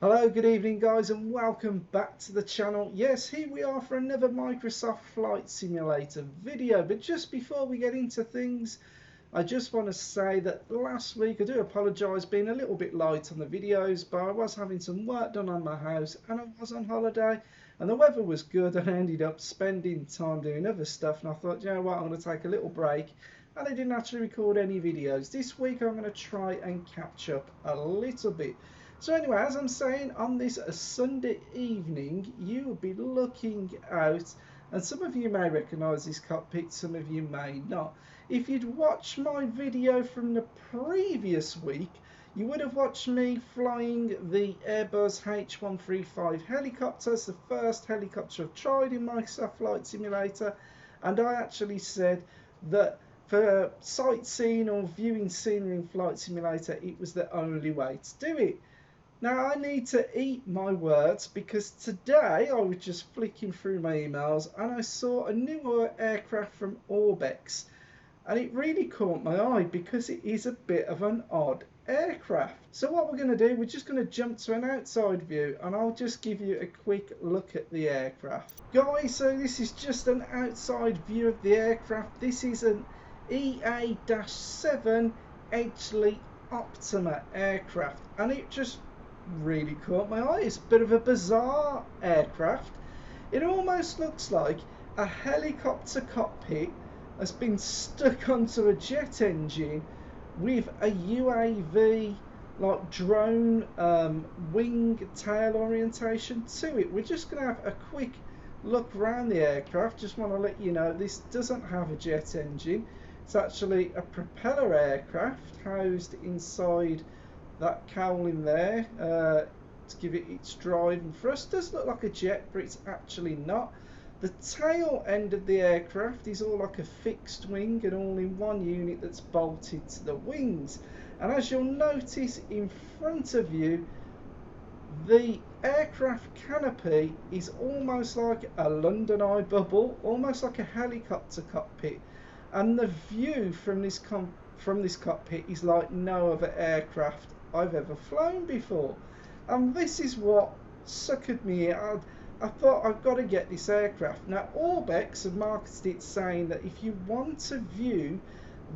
Hello, good evening guys, and welcome back to the channel. Yes, here we are for another Microsoft Flight Simulator video. But just before we get into things, I just want to say that last week, I do apologise being a little bit light on the videos, but I was having some work done on my house and I was on holiday and the weather was good, and I ended up spending time doing other stuff, and I thought, you know what, I'm going to take a little break, and I didn't actually record any videos. This week I'm going to try and catch up a little bit. So anyway, as I'm saying, on this Sunday evening, you will be looking out, and some of you may recognise this cockpit, some of you may not. If you'd watched my video from the previous week, you would have watched me flying the Airbus H135 helicopter. It's the first helicopter I've tried in Microsoft Flight Simulator, and I actually said that for sightseeing or viewing scenery in Flight Simulator, it was the only way to do it. Now I need to eat my words, because today I was just flicking through my emails and I saw a newer aircraft from Orbx, and it really caught my eye because it is a bit of an odd aircraft. So what we're going to do, we're just going to jump to an outside view and I'll just give you a quick look at the aircraft. Guys, so this is just an outside view of the aircraft. This is an EA-7 Edgley Optima aircraft, and it just really caught my eye. It's a bit of a bizarre aircraft. It almost looks like a helicopter cockpit has been stuck onto a jet engine with a UAV like drone wing tail orientation to it. We're just going to have a quick look around the aircraft. Just want to let you know this doesn't have a jet engine. It's actually a propeller aircraft housed inside that cowling there to give it its drive and thrust. Does look like a jet, but it's actually not. The tail end of the aircraft is all like a fixed wing and all in one unit that's bolted to the wings. And as you'll notice in front of you, the aircraft canopy is almost like a London Eye bubble, almost like a helicopter cockpit. And the view from this cockpit is like no other aircraft I've ever flown before. And this is what suckered me. I thought, I've got to get this aircraft. Now Orbx have marketed it saying that if you want to view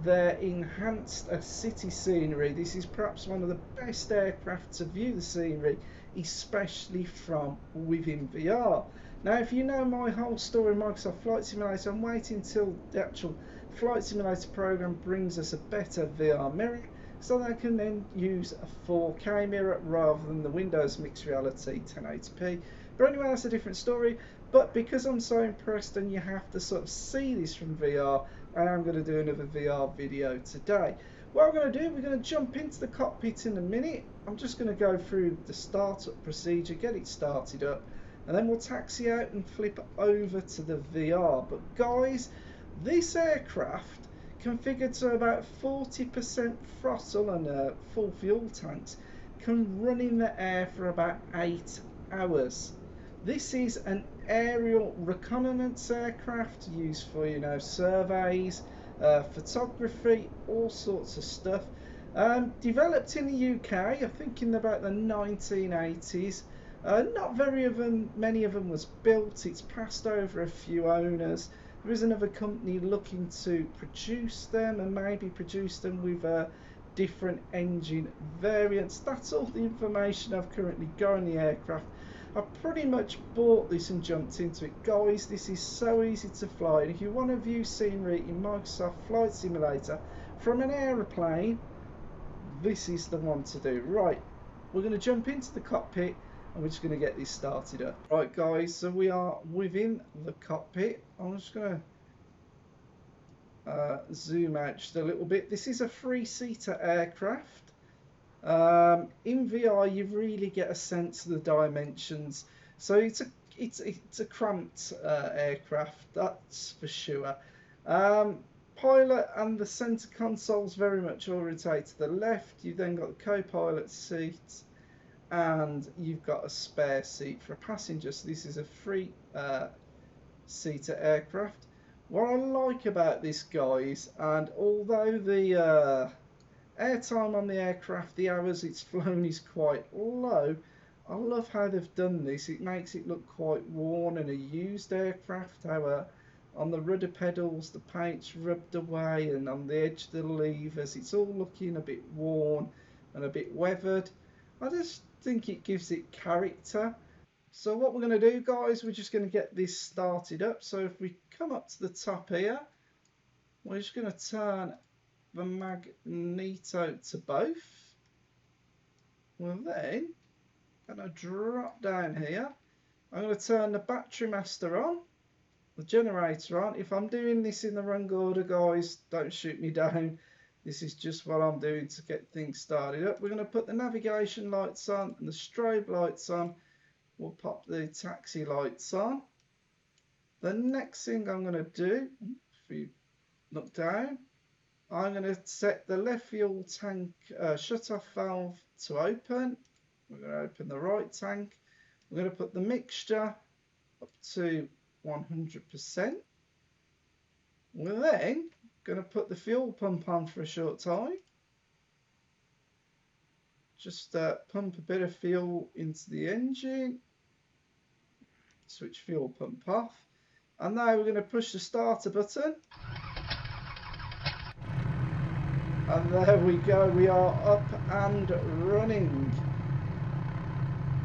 their enhanced city scenery, this is perhaps one of the best aircraft to view the scenery, especially from within VR. Now if you know my whole story in Microsoft Flight Simulator, I'm waiting until the actual Flight Simulator program brings us a better VR mirror, so they can then use a 4K mirror rather than the Windows Mixed Reality 1080p. But anyway, that's a different story. But because I'm so impressed and you have to sort of see this from VR, I am going to do another VR video today. What I'm going to do, we're going to jump into the cockpit in a minute. I'm just going to go through the startup procedure, get it started up, and then we'll taxi out and flip over to the VR. But guys, this aircraft, configured to about 40% throttle and full fuel tanks, can run in the air for about 8 hours. This is an aerial reconnaissance aircraft used for, you know, surveys, photography, all sorts of stuff. Developed in the UK, I think in about the 1980s. Not many of them was built. It's passed over a few owners. There is another company looking to produce them and maybe produce them with different engine variants. That's all the information I've currently got on the aircraft. I pretty much bought this and jumped into it. Guys, this is so easy to fly, and if you want to view scenery in Microsoft Flight Simulator from an aeroplane, this is the one to do. Right, we're going to jump into the cockpit and we're just going to get this started up. Right guys, so we are within the cockpit. I'm just going to zoom out just a little bit. This is a 3-seater aircraft. In VR you really get a sense of the dimensions. So it's a cramped aircraft, that's for sure. Pilot and the center console's very much orientated to the left. You've then got the co-pilot seat, and you've got a spare seat for a passenger. So this is a 3-seater aircraft. What I like about this, guys, and although the airtime on the aircraft, the hours it's flown, is quite low, I love how they've done this. It makes it look quite worn and a used aircraft. How on the rudder pedals the paint's rubbed away, and on the edge of the levers it's all looking a bit worn and a bit weathered. I just think it gives it character. So what we're going to do, guys, we're just going to get this started up. So if we come up to the top here, we're just going to turn the magneto to both. Well, then I'm going to drop down here. I'm going to turn the battery master on, the generator on. If I'm doing this in the wrong order, guys, don't shoot me down. This is just what I'm doing to get things started up. We're going to put the navigation lights on and the strobe lights on. We'll pop the taxi lights on. The next thing I'm going to do, if we look down, I'm going to set the left fuel tank shut-off valve to open. We're going to open the right tank. We're going to put the mixture up to 100%. We're then going to put the fuel pump on for a short time. Just pump a bit of fuel into the engine. Switch fuel pump off. And now we're going to push the starter button. And there we go, we are up and running.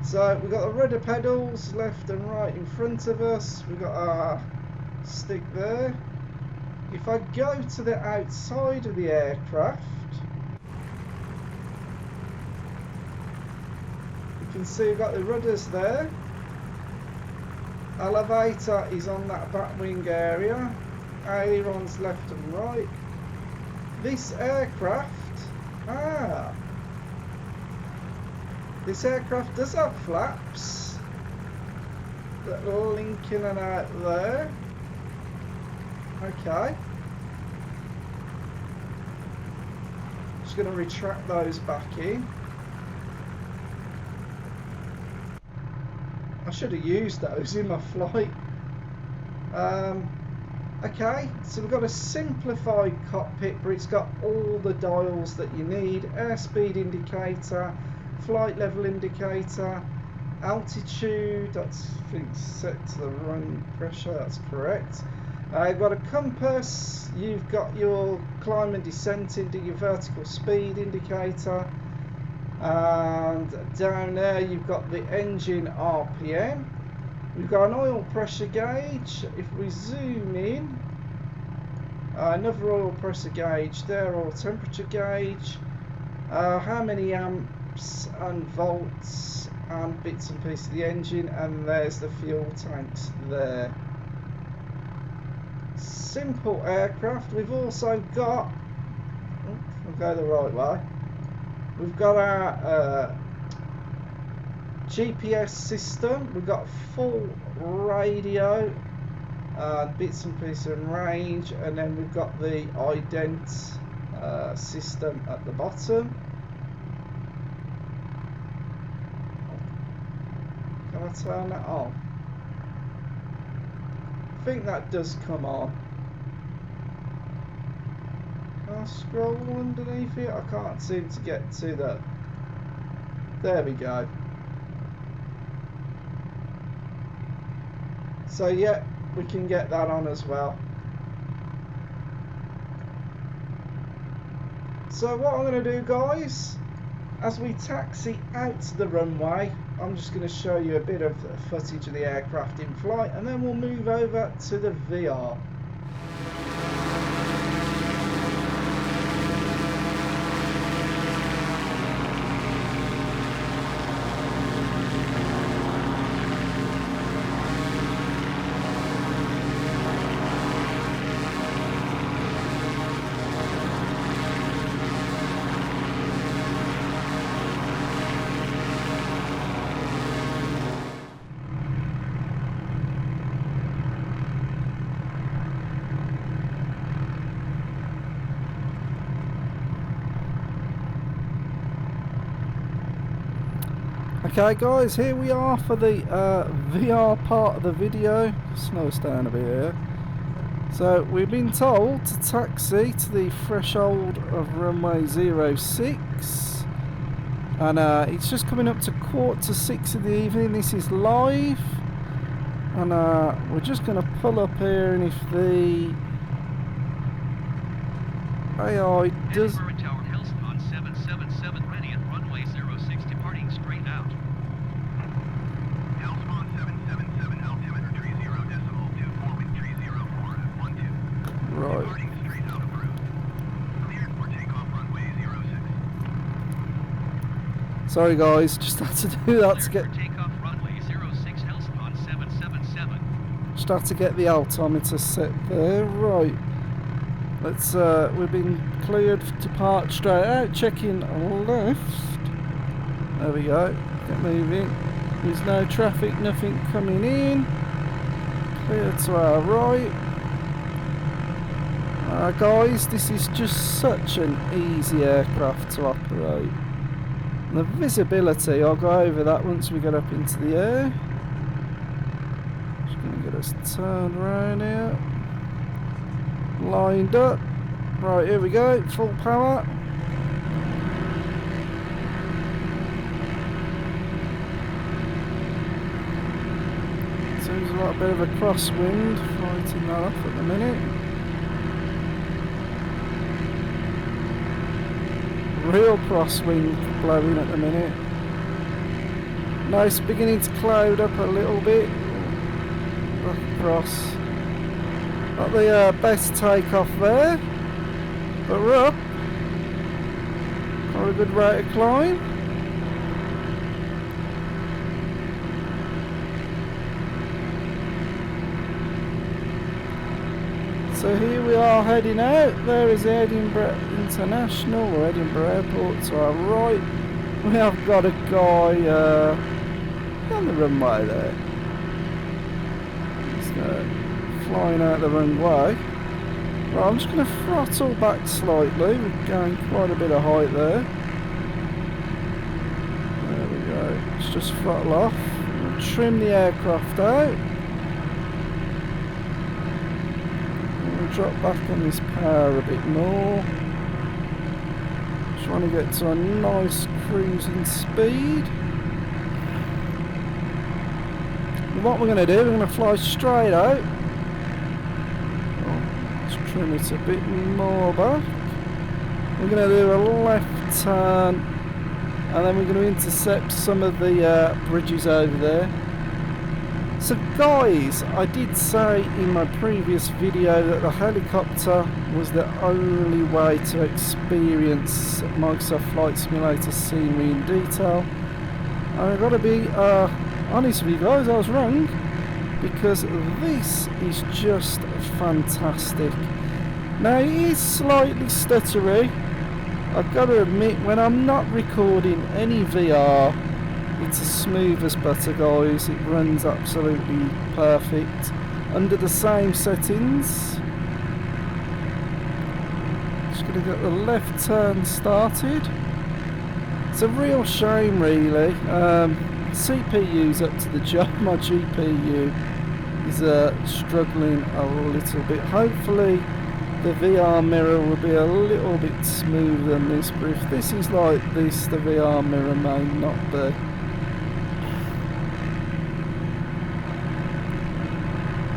So we've got the rudder pedals left and right in front of us. We've got our stick there. If I go to the outside of the aircraft, you can see we've got the rudders there. Elevator is on that back wing area. Ailerons left and right. This aircraft, this aircraft does have flaps that link in and out there. Okay. Just going to retract those back in. I should have used those in my flight. Okay, so we've got a simplified cockpit, but it's got all the dials that you need. Airspeed indicator, flight level indicator, altitude, that's I think set to the wrong pressure, that's correct. You've got a compass, you've got your climb and descent into your vertical speed indicator, and down there you've got the engine RPM. We've got an oil pressure gauge. If we zoom in, another oil pressure gauge there, oil temperature gauge, how many amps and volts and bits and pieces of the engine, and there's the fuel tanks there. Simple aircraft. We've also got, we'll go the right way, we've got our GPS system. We've got full radio, bits and pieces and range, and then we've got the ident system at the bottom. Can I turn that on? I think that does come on. Can I scroll underneath it? I can't seem to get to the... There we go. So yeah, we can get that on as well. So what I'm going to do, guys, as we taxi out the runway, I'm just going to show you a bit of footage of the aircraft in flight, and then we'll move over to the VR. Okay guys, here we are for the VR part of the video. Slow us down a bit here. So we've been told to taxi to the threshold of runway 06. And it's just coming up to 5:45 in the evening. This is live. And we're just going to pull up here, and if the AI does... Tower Helston on 777 ready at runway 06 departing straight out. Helston on 777 altimeter 30.24 at 12. Right. Departing straight out approved. Cleared for takeoff runway 06. Sorry guys, just had to do that to get... Takeoff runway 06 Helston on 777. Just had to get the altimeter set there. Right. Let's, we've been cleared to depart straight out, checking left. There we go, get moving. There's no traffic, nothing coming in. Clear to our right. Guys, this is just such an easy aircraft to operate. The visibility, I'll go over that once we get up into the air. Just going to get us turned around here. Lined up. Right, here we go, full power. Seems like a bit of a crosswind, fighting that off at the minute. Real crosswind blowing at the minute. Now it's beginning to cloud up a little bit. Back across. Not the best takeoff there, but we're up. Got a good rate of climb. So here we are heading out. There is Edinburgh International, or Edinburgh Airport to our right. We have got a guy on the runway there. He's flying out the wrong way. Right, I'm just going to throttle back slightly. We're going quite a bit of height there. There we go. Let's just throttle off. We'll trim the aircraft out. We'll drop back on this power a bit more. Trying to get to a nice cruising speed. And what we're going to do, we're going to fly straight out. Trim it a bit more back. We're going to do a left turn, and then we're going to intercept some of the bridges over there. So guys, I did say in my previous video that the helicopter was the only way to experience Microsoft Flight Simulator scenery in detail. I've got to be honest with you guys, I was wrong, because this is just fantastic. Now it is slightly stuttery. I've got to admit, when I'm not recording any VR, it's as smooth as butter, guys. It runs absolutely perfect under the same settings. Just going to get the left turn started. It's a real shame, really. CPU's up to the job. My GPU is struggling a little bit. Hopefully the VR mirror will be a little bit smoother than this, but if this is like this, the VR mirror may not be.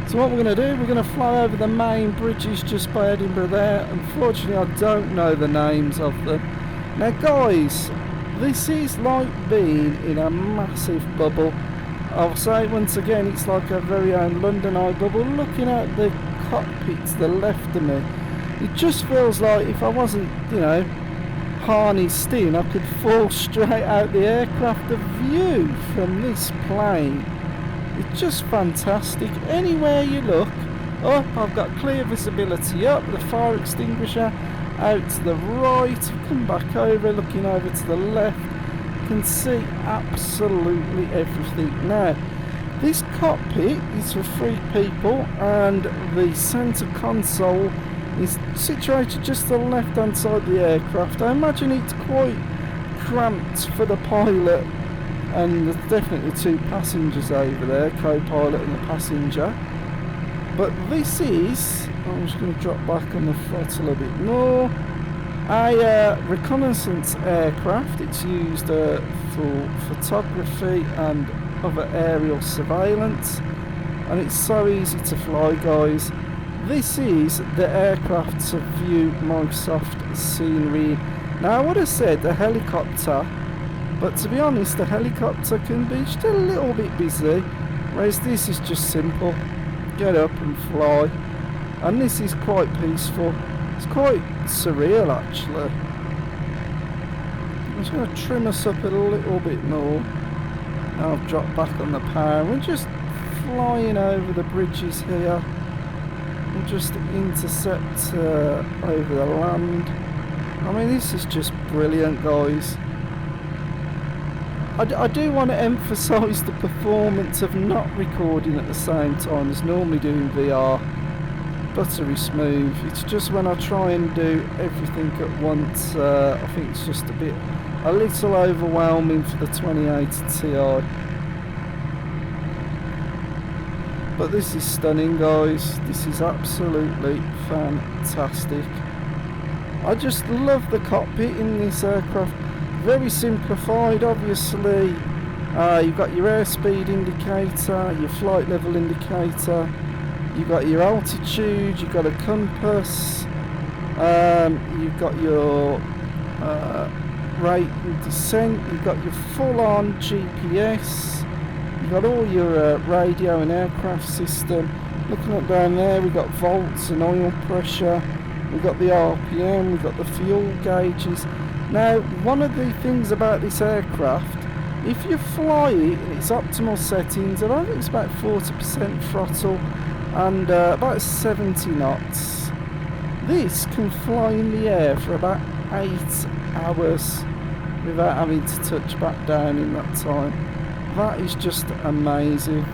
So what we're going to do, we're going to fly over the main bridges just by Edinburgh there. Unfortunately, I don't know the names of them. Now guys, this is like being in a massive bubble. I'll say once again, it's like a very own London Eye bubble. Looking at the cockpit to the left of me, it just feels like if I wasn't, you know, harnessed in, I could fall straight out the aircraft. The view from this plane, it's just fantastic. Anywhere you look, up, I've got clear visibility up, the fire extinguisher out to the right, come back over, looking over to the left, can see absolutely everything. Now this cockpit is for 3 people, and the centre console is situated just to the left hand side of the aircraft. I imagine it's quite cramped for the pilot, and there's definitely 2 passengers over there, co-pilot and the passenger. But this is, I'm just going to drop back on the throttle a bit more. a reconnaissance aircraft. It's used for photography and other aerial surveillance, and it's so easy to fly, guys. This is the aircraft to view Microsoft scenery. Now, I would have said a helicopter, but to be honest, the helicopter can be just a little bit busy, whereas this is just simple. Get up and fly. And this is quite peaceful. It's quite surreal, actually. I'm just going to trim us up a little bit more. Now I've dropped back on the power. We're just flying over the bridges here. We'll just intercept over the land. I mean, this is just brilliant, guys. I do want to emphasise the performance of not recording at the same time as normally doing VR. Buttery smooth. It's just when I try and do everything at once, I think it's just a little overwhelming for the 2080 Ti. But this is stunning, guys. This is absolutely fantastic. I just love the cockpit in this aircraft. Very simplified, obviously. You've got your airspeed indicator, your flight level indicator, you've got your altitude, you've got a compass, you've got your rate and descent, you've got your full-on GPS, you've got all your radio and aircraft system. Looking up down there, we've got volts and oil pressure, we've got the RPM, we've got the fuel gauges. Now, one of the things about this aircraft, if you fly it in its optimal settings, I think it's about 40% throttle and about 70 knots, this can fly in the air for about 8 hours without having to touch back down in that time. That is just amazing.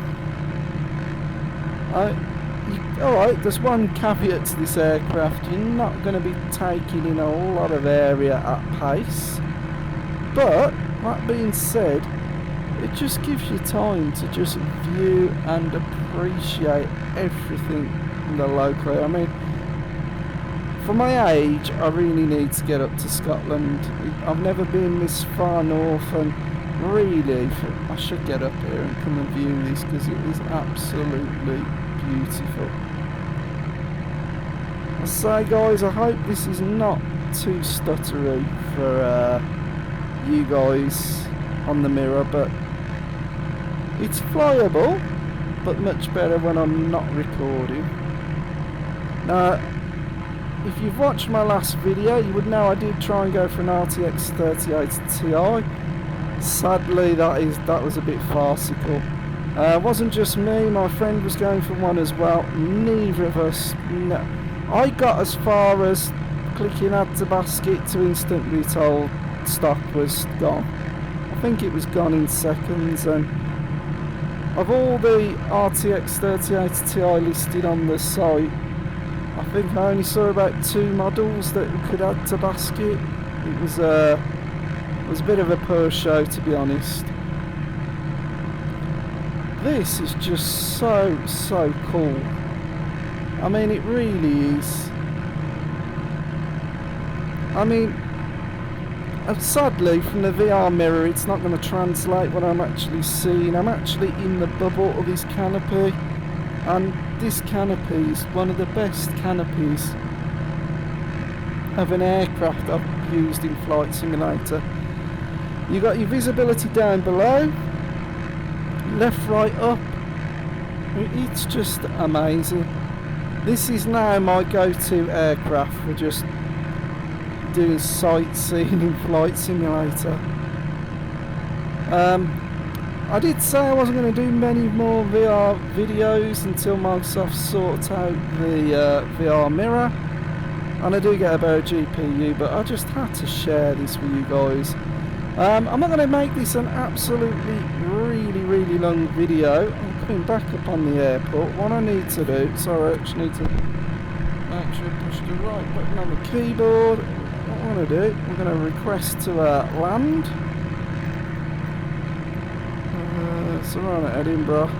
Alright, there's one caveat to this aircraft. You're not going to be taking in a lot of area at pace. But, that being said, it just gives you time to just view and appreciate everything in the local area. I mean, for my age, I really need to get up to Scotland. I've never been this far north, and really, I should get up here and come and view this because it is absolutely beautiful. I say, guys, I hope this is not too stuttery for you guys on the mirror, but it's flyable, but much better when I'm not recording. Now, if you've watched my last video, you would know I did try and go for an RTX 3080 Ti. Sadly, that was a bit farcical. It wasn't just me, my friend was going for one as well. Neither of us. No. I got as far as clicking add to basket to instantly told stock was gone. I think it was gone in seconds, and of all the RTX 3080 Ti listed on the site, I think I only saw about 2 models that could add to basket. It was a bit of a poor show, to be honest. This is just so cool. I mean, it really is. I mean, sadly, from the VR mirror, it's not going to translate what I'm actually seeing. I'm actually in the bubble of this canopy, and this canopy is one of the best canopies of an aircraft I've used in Flight Simulator. You got your visibility down below, left, right, up. It's just amazing. This is now my go-to aircraft for just doing sightseeing in Flight Simulator. I did say I wasn't going to do many more VR videos until Microsoft sorts out the VR mirror, and I do get a better GPU, but I just had to share this with you guys. I'm not going to make this an absolutely really long video. I'm coming back up on the airport. What I need to do, sorry, I actually need to make sure I push the right button on the keyboard. What I want to do, I'm going to request to land. So we're on at Edinburgh.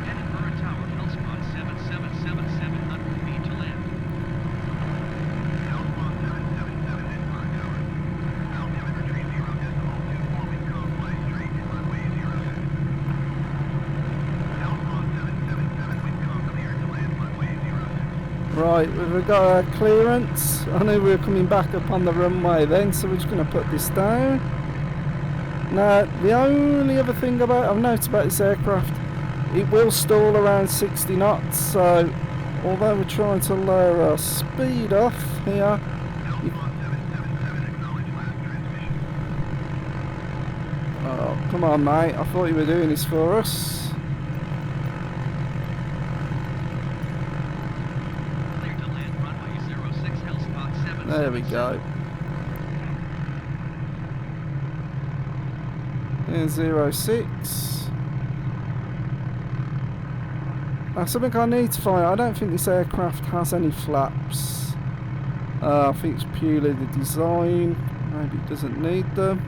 Edinburgh Tower, Hellspawn 7777, 700 feet to land. Right, we've got our clearance. I knew we were coming back up on the runway then, so we're just going to put this down. Now, the only other thing I've noticed about this aircraft, it will stall around 60 knots, so although we're trying to lower our speed off here, oh, come on mate, I thought you were doing this for us. There we go. Here's 06. Something I need to find out. I don't think this aircraft has any flaps. I think it's purely the design. Maybe it doesn't need them.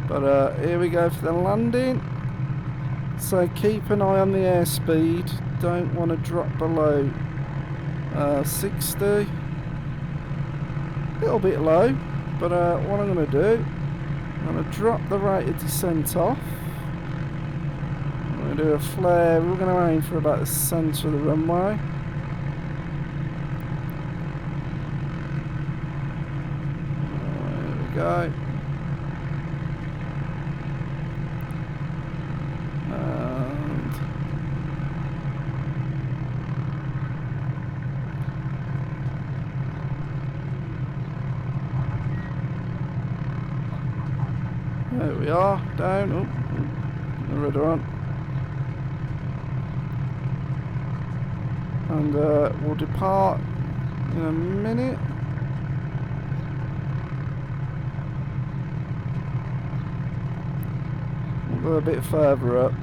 But here we go for the landing. So keep an eye on the airspeed. Don't want to drop below 60. A little bit low, but what I'm going to do, I'm going to drop the rate of descent off. I'm going to do a flare. We're going to aim for about the centre of the runway. There we go. There we are, down. Oh, the rudder on. And we'll depart in a minute. We'll go a bit further up.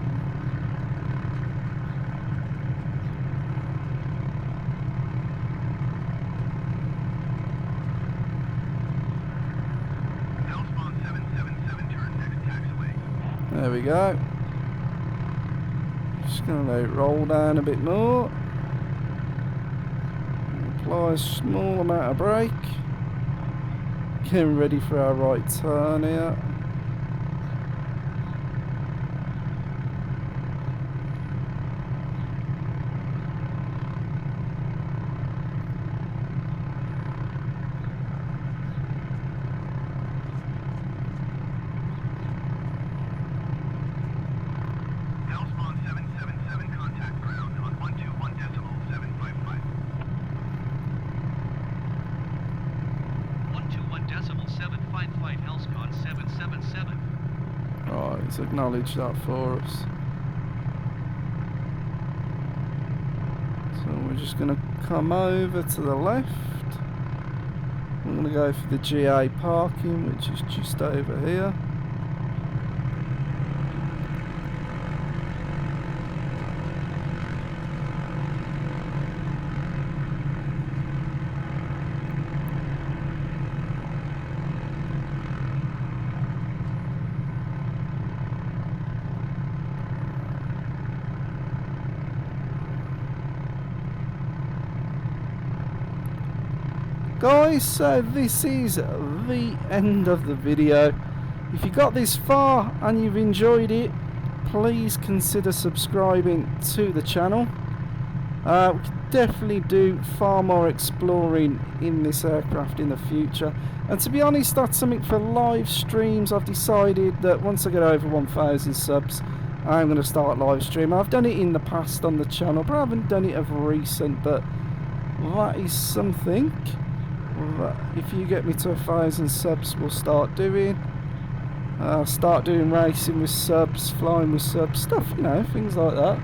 There we go. Just going to let it roll down a bit more. Apply a small amount of brake. Getting ready for our right turn here. Right, let's acknowledge that for us. So we're just going to come over to the left. We're going to go for the GA parking, which is just over here. Guys, so this is the end of the video. If you got this far and you've enjoyed it, please consider subscribing to the channel. We can definitely do far more exploring in this aircraft in the future, and to be honest, that's something for live streams. I've decided that once I get over 1,000 subs, I'm going to start live streaming. I've done it in the past on the channel, but I haven't done it of recent. But that is something that if you get me to 1,000 subs, we'll start doing. Start doing racing with subs, flying with subs, stuff, you know, things like that.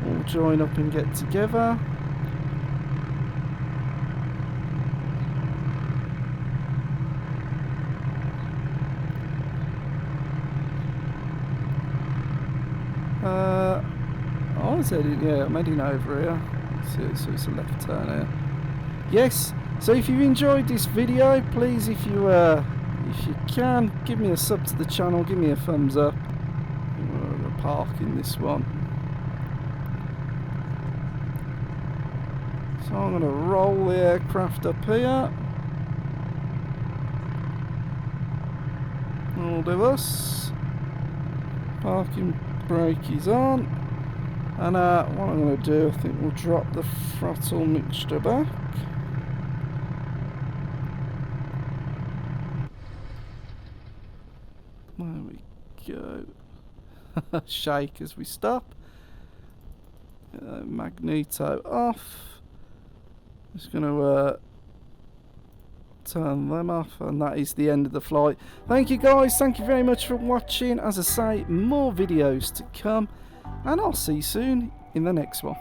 We'll join up and get together. I was heading, yeah, I'm heading over here. So it's a left turn here. Yes, so if you've enjoyed this video, please, if you can, give me a sub to the channel, give me a thumbs up. We're going to park in this one. So I'm going to roll the aircraft up here. All of us. Parking brake is on. And what I'm going to do, I think we'll drop the throttle mixture back. There we go. Shake as we stop. Magneto off. Just going to turn them off, and that is the end of the flight. Thank you guys, thank you very much for watching. As I say, more videos to come, and I'll see you soon in the next one.